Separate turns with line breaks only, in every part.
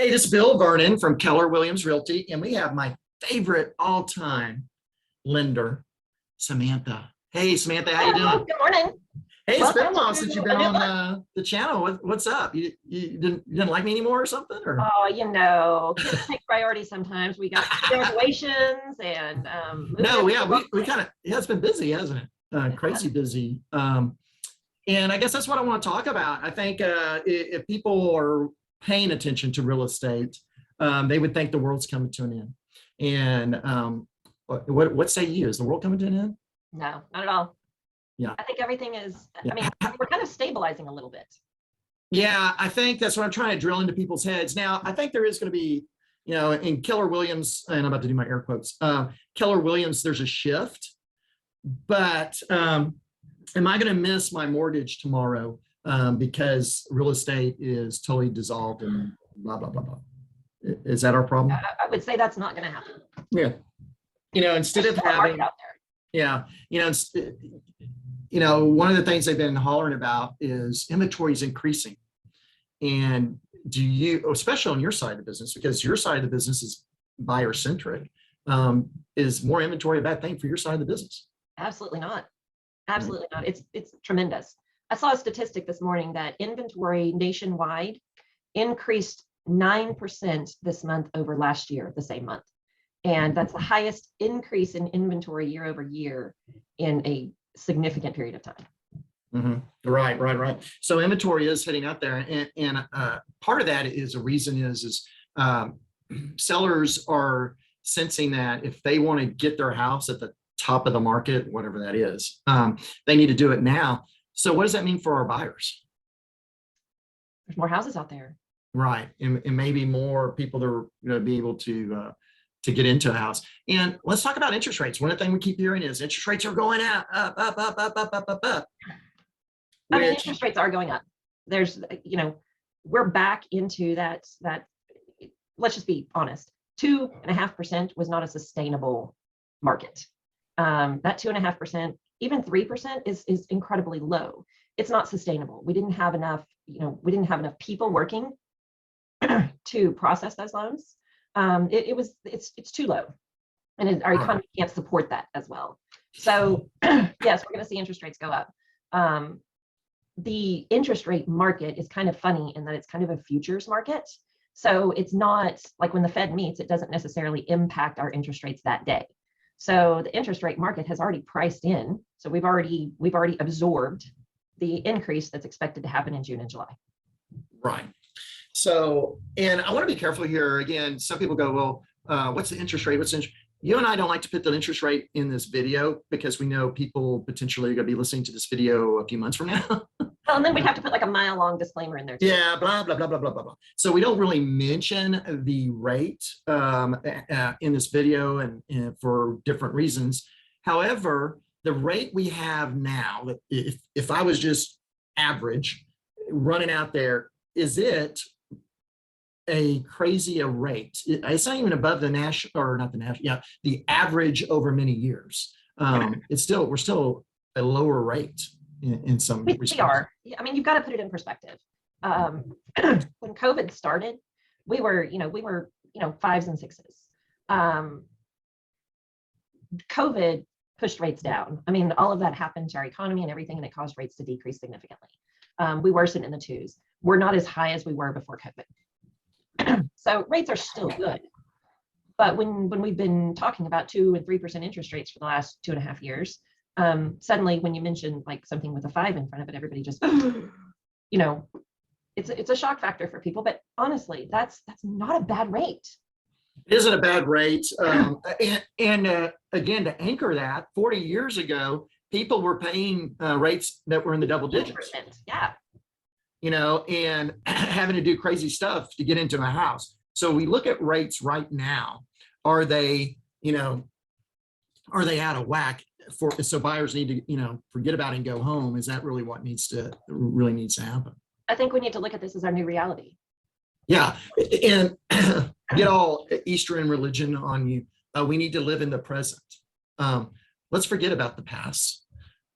Hey, this is Bill Vernon from Keller Williams Realty, and we have my favorite all-time lender, Samantha. Hey, Samantha, how you
Hello,
doing?
good morning.
Hey, it's been a
Welcome
while since
to
you've been
a new
on
month.
the channel. What's up? You didn't like me anymore or something? Or
Oh, kids take priority sometimes. We got graduations and moving
no?
into
Yeah,
the work
we kind
life.
of it's been busy, hasn't it? Crazy busy. And I guess that's what I want to talk about. I think if people are paying attention to real estate, they would think the world's coming to an end. And what say you? Is the world coming to an end?
No, not at all.
Yeah.
I think everything is, I
Yeah.
mean, we're kind of stabilizing a little bit.
Yeah, I think that's what I'm trying to drill into people's heads. Now, I think there is going to be, in Keller Williams, and I'm about to do my air quotes, Keller Williams, there's a shift, but am I going to miss my mortgage tomorrow because real estate is totally dissolved and blah, blah, blah, blah. Is that our problem?
I would say that's not going to happen.
Yeah. Instead
There's
of
still a market
having,
out there.
yeah, one of the things they've been hollering about is inventory is increasing. And do you, especially on your side of the business, because your side of the business is buyer centric, is more inventory a bad thing for your side of the business?
Absolutely not. Absolutely not. It's tremendous. I saw a statistic this morning that inventory nationwide increased 9% this month over last year, the same month. And that's the highest increase in inventory year over year in a significant period of time.
Mm-hmm. Right. So inventory is hitting out there, and part of that is a reason is sellers are sensing that if they want to get their house at the top of the market, whatever that is, they need to do it now. So what does that mean for our buyers?
There's more houses out there.
Right, and maybe more people that are going to be able to get into a house. And let's talk about interest rates. One of the things we keep hearing is interest rates are going up.
I mean, interest rates are going up. There's, we're back into that, let's just be honest, 2.5% was not a sustainable market. That 2.5%, even 3% is incredibly low. It's not sustainable. We didn't have enough, people working to process those loans. It's too low. And our economy can't support that as well. So yes, we're going to see interest rates go up. The interest rate market is kind of funny in that it's kind of a futures market. So it's not like when the Fed meets, it doesn't necessarily impact our interest rates that day. So the interest rate market has already priced in. So we've already absorbed the increase that's expected to happen in June and July.
Right. So, and I want to be careful here. Again, some people go, well, what's the interest rate? You and I don't like to put the interest rate in this video because we know people potentially are going to be listening to this video a few months from now.
Well, and then we'd have to put like a mile-long disclaimer in there too.
Yeah, blah, blah, blah, blah, blah, blah, blah. So we don't really mention the rate in this video and for different reasons. However, the rate we have now, if I was just average running out there, is it a crazy rate? It's not even above the national, or not the national, yeah, the average over many years. We're still a lower rate in some respects.
We are. I mean, you've got to put it in perspective. When COVID started, we were fives and sixes. COVID pushed rates down. I mean, all of that happened to our economy and everything, and it caused rates to decrease significantly. We were sitting in the twos. We're not as high as we were before COVID. So rates are still good. But when we've been talking about 2 and 3% interest rates for the last 2.5 years, suddenly when you mention like something with a 5 in front of it, everybody just, it's a shock factor for people. But honestly, that's not a bad rate.
It isn't a bad rate. And again, to anchor that, 40 years ago, people were paying rates that were in the double digits.
Yeah.
And having to do crazy stuff to get into a house. So we look at rates right now. Are they out of whack? So buyers need to, forget about it and go home. Is that really what needs to happen?
I think we need to look at this as our new reality.
Yeah, and get all Eastern religion on you. We need to live in the present. Let's forget about the past.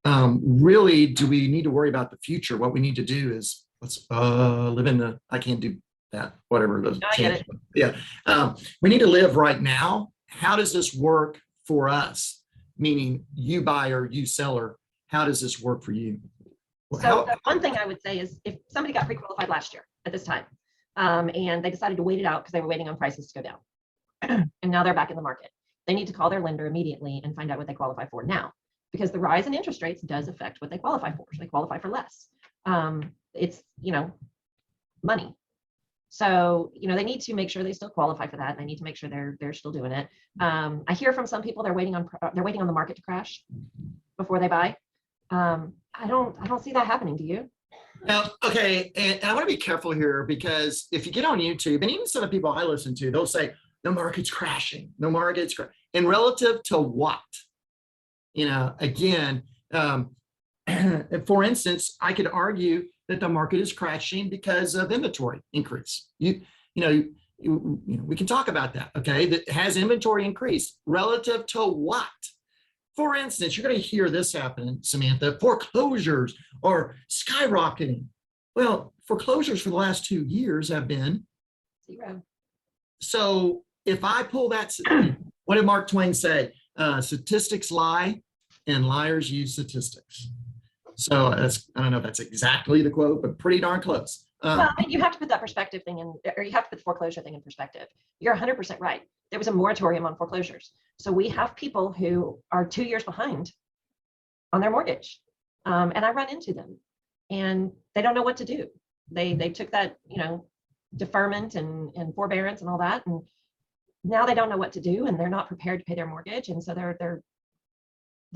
Really, do we need to worry about the future? What we need to do is let's live in the. I can't do that, whatever those
I get
change.
it.
Yeah. We need to live right now. How does this work for us? Meaning you buyer, you seller, how does this work for you?
So the one thing I would say is if somebody got pre-qualified last year at this time, and they decided to wait it out because they were waiting on prices to go down, and now they're back in the market, they need to call their lender immediately and find out what they qualify for now, because the rise in interest rates does affect what they qualify for. So they qualify for less. It's, money. So, they need to make sure they still qualify for that. And they need to make sure they're still doing it. I hear from some people they're waiting on the market to crash before they buy. I don't see that happening. Do you?
Now, okay, and I want to be careful here because if you get on YouTube, and even some of the people I listen to, they'll say the market's crashing, the market's crashing, and relative to what? Again, for instance, I could argue that the market is crashing because of inventory increase. We can talk about that. Okay, that has inventory increased relative to what? For instance, you're going to hear this happen, Samantha. Foreclosures are skyrocketing. Well, foreclosures for the last 2 years have been
0.
So if I pull that, what did Mark Twain say? Statistics lie, and liars use statistics. So I don't know if that's exactly the quote, but pretty darn close.
Well, you have to put that perspective thing in, or you have to put the foreclosure thing in perspective. You're 100% right. There was a moratorium on foreclosures. So we have people who are 2 years behind on their mortgage. And I run into them and they don't know what to do. They took that, deferment and forbearance and all that. And now they don't know what to do and they're not prepared to pay their mortgage. And so they're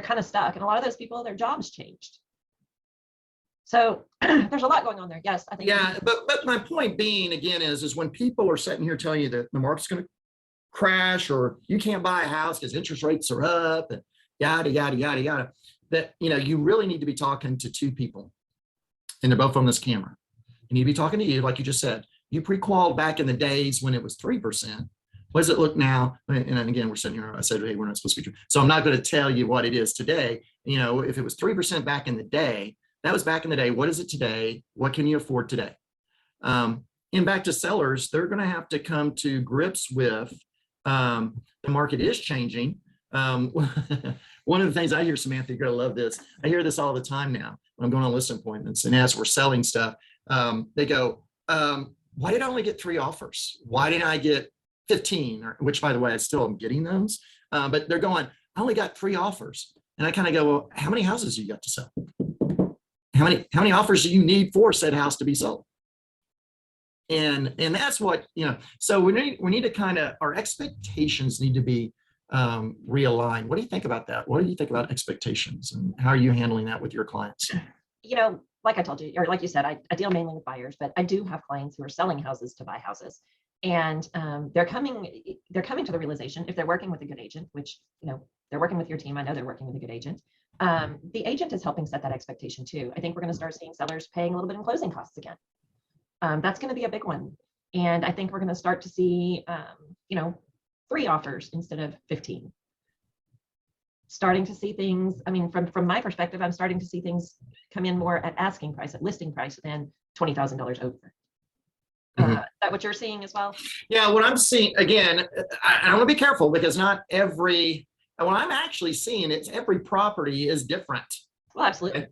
kind of stuck. And a lot of those people, their jobs changed. So there's a lot going on there. Yes, I think.
Yeah, but my point being again is when people are sitting here telling you that the market's going to crash or you can't buy a house because interest rates are up and yada yada yada yada, that you really need to be talking to two people, and they're both on this camera. You need to be talking to you, like you just said. You pre-qualified back in the days when it was 3%. What does it look now? And again, we're sitting here. I said, hey, we're not supposed to be. So I'm not going to tell you what it is today. If it was 3% back in the day. That was back in the day. What is it today? What can you afford today? And back to sellers, they're going to have to come to grips with the market is changing. One of the things I hear, Samantha, you're going to love this. I hear this all the time now when I'm going on listing appointments. And as we're selling stuff, they go, why did I only get 3 offers? Why didn't I get 15? Which, by the way, I still am getting those. But they're going, I only got 3 offers. And I kind of go, well, how many houses do you got to sell? How many offers do you need for said house to be sold? And that's what, so we need to kind of, our expectations need to be realigned. What do you think about that? What do you think about expectations and how are you handling that with your clients?
Like I told you, or like you said, I deal mainly with buyers, but I do have clients who are selling houses to buy houses. And they're coming to the realization, if they're working with a good agent, which, they're working with your team. I know they're working with a good agent. The agent is helping set that expectation too. I think we're going to start seeing sellers paying a little bit in closing costs again. That's going to be a big one. And I think we're going to start to see, 3 offers instead of 15. Starting to see things, from my perspective, I'm starting to see things come in more at asking price, at listing price than $20,000 over. Is that what you're seeing as well?
Yeah, what I'm seeing, again, I want to be careful because not every, what I'm actually seeing is every property is different.
Well, absolutely.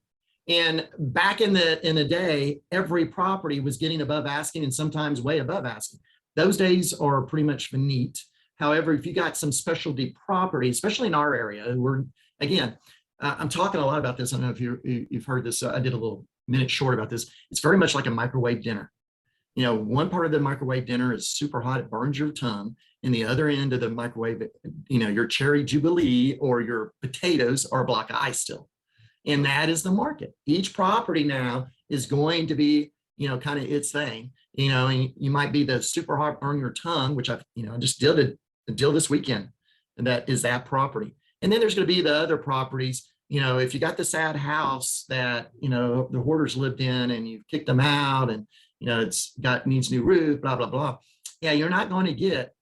And back in the day, every property was getting above asking and sometimes way above asking. Those days are pretty much finite. However, if you got some specialty property, especially in our area, I'm talking a lot about this. I don't know if you've heard this. I did a little minute short about this. It's very much like a microwave dinner. One part of the microwave dinner is super hot, it burns your tongue. And the other end of the microwave, your cherry jubilee or your potatoes are a block of ice still. And that is the market. Each property now is going to be, kind of its thing. You might be the super hot burn your tongue, which I just did a deal this weekend, and that is that property. And then there's going to be the other properties. If you got the sad house that, the hoarders lived in and you kicked them out and, needs new roof, blah, blah, blah. Yeah, you're not going to get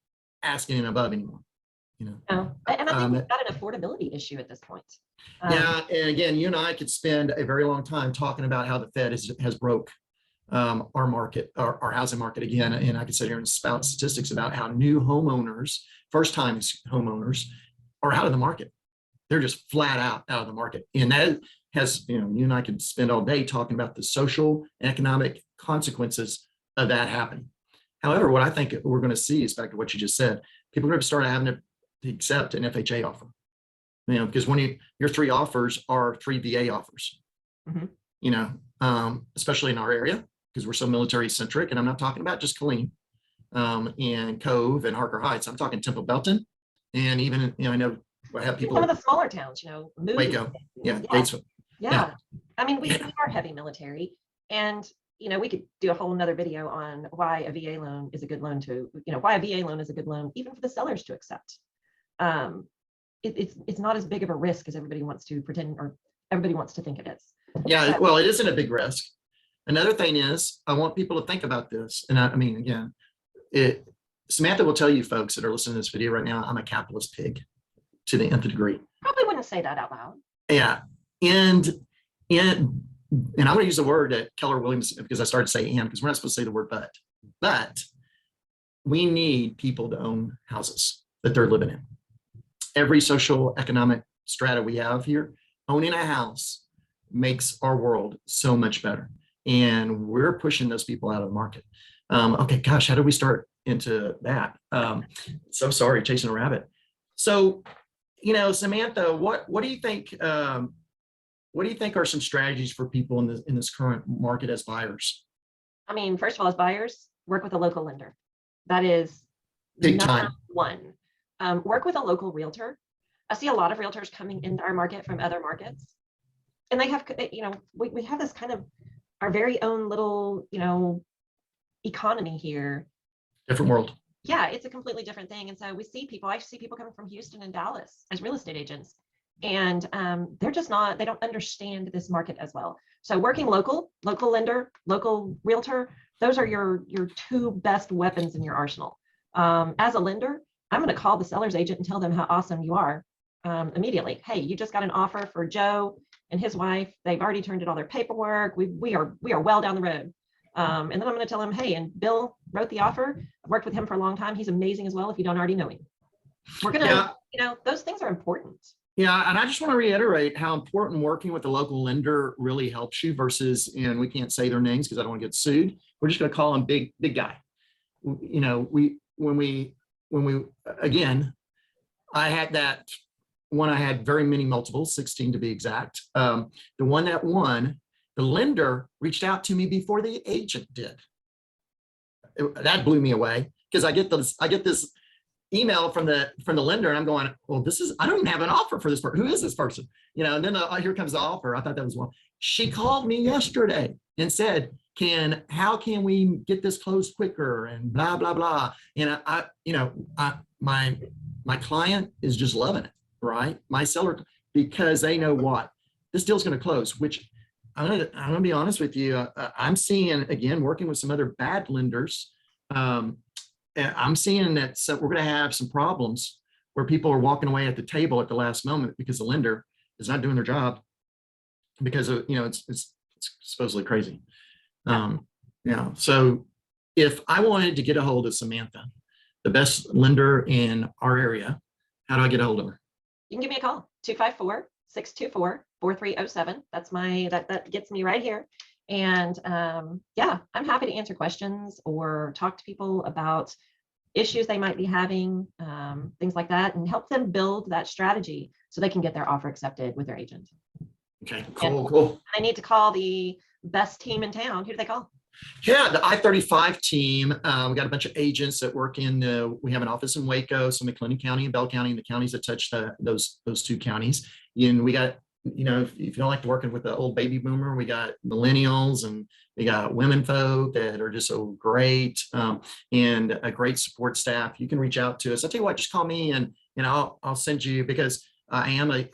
asking and above anymore.
No. And I think we've got an affordability issue at this point.
Yeah, and again, you and I could spend a very long time talking about how the Fed has broke our market, our housing market again. And I could sit here and spout statistics about how new homeowners, first time homeowners, are out of the market. They're just flat out of the market. And that has, you and I could spend all day talking about the social and economic consequences of that happening. However, what I think we're going to see is back to what you just said. People are going to start having to accept an FHA offer. Because when your 3 offers are 3 VA offers, especially in our area, because we're so military centric. And I'm not talking about just Killeen and Cove and Harker Heights. I'm talking Temple Belton. And even, I know I have people.
Some of the smaller towns,
Waco. Yeah. Gatesville.
Yeah. I mean, we are heavy military, and we could do a whole nother video on why a VA loan is a good loan why a VA loan is a good loan, even for the sellers to accept. It's not as big of a risk as everybody wants to pretend, or everybody wants to think it is.
Yeah, well, it isn't a big risk. Another thing is, I want people to think about this. And I mean, again, Samantha will tell you folks that are listening to this video right now, I'm a capitalist pig to the nth degree.
Probably wouldn't say that out loud.
Yeah. And I'm going to use the word that Keller Williams, because I started to say and, because we're not supposed to say the word but we need people to own houses that they're living in. Every social economic strata we have here, owning a house makes our world so much better. And we're pushing those people out of the market. Okay, gosh, how do we start into that? So sorry, chasing a rabbit. So, Samantha, what do you think? What do you think are some strategies for people in this current market as buyers?
I mean, first of all, as buyers, work with a local lender. That is
big time.
One. Work with a local realtor. I see a lot of realtors coming into our market from other markets, and they have, we have this kind of our very own little, economy here.
Different world.
Yeah, it's a completely different thing. And so I see people coming from Houston and Dallas as real estate agents, and they don't understand this market as well. So working local lender, local realtor, those are your 2 best weapons in your arsenal. As a lender, I'm going to call the seller's agent and tell them how awesome you are immediately. Hey, you just got an offer for Joe and his wife. They've already turned in all their paperwork. We are well down the road. And then I'm going to tell him, hey, and Bill wrote the offer. I've worked with him for a long time. He's amazing as well, if you don't already know him. We're going to, those things are important.
Yeah, and I just want to reiterate how important working with a local lender really helps you versus, and we can't say their names because I don't want to get sued. We're just going to call him big guy. When we again, I had that one, I had very many multiples, 16 to be exact. The one that won, the lender reached out to me before the agent did. That blew me away, because I get this email from the lender, and I'm going, well, I don't even have an offer for this person. Who is this person? And then here comes the offer. I thought that was one. She called me yesterday and said, how can we get this closed quicker, and blah, blah, blah. And my client is just loving it, right? My seller, because they know what this deal's going to close, which I'm going to be honest with you. I'm seeing, again, working with some other bad lenders. I'm seeing that we're going to have some problems where people are walking away at the table at the last moment because the lender is not doing their job, because of, it's supposedly crazy. So if I wanted to get a hold of Samantha, the best lender in our area, how do I get a hold of her?
You can give me a call, 254-624-4307. That's that gets me right here. And I'm happy to answer questions or talk to people about issues they might be having, things like that, and help them build that strategy so they can get their offer accepted with their agent.
Okay, cool.
I need to call the best team in town. Who do they call?
Yeah, the I-35 team. We got a bunch of agents that work we have an office in Waco, so McLennan County and Bell County, and the counties that touch those 2 counties. And we got, if you don't like working with the old baby boomer, we got millennials, and we got women folk that are just so great, and a great support staff. You can reach out to us. I'll tell you what, just call me, and I'll send you, because I'm a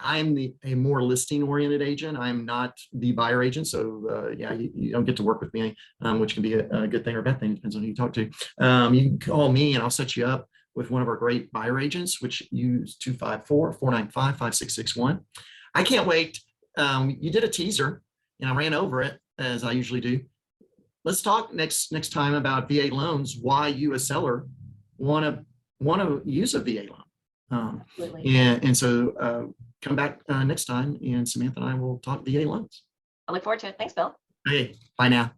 more listing oriented agent. I'm not the buyer agent. So you don't get to work with me, which can be a good thing or a bad thing. It depends on who you talk to. You can call me, and I'll set you up with one of our great buyer agents, which use 254-495-5661. I can't wait. You did a teaser, and I ran over it, as I usually do. let's talk next time about VA loans, why you, a seller, want to use a VA loan.
Absolutely.
And so come back next time, and Samantha and I will talk VA loans.
I look forward to it. Thanks, Bill.
Hey, bye now.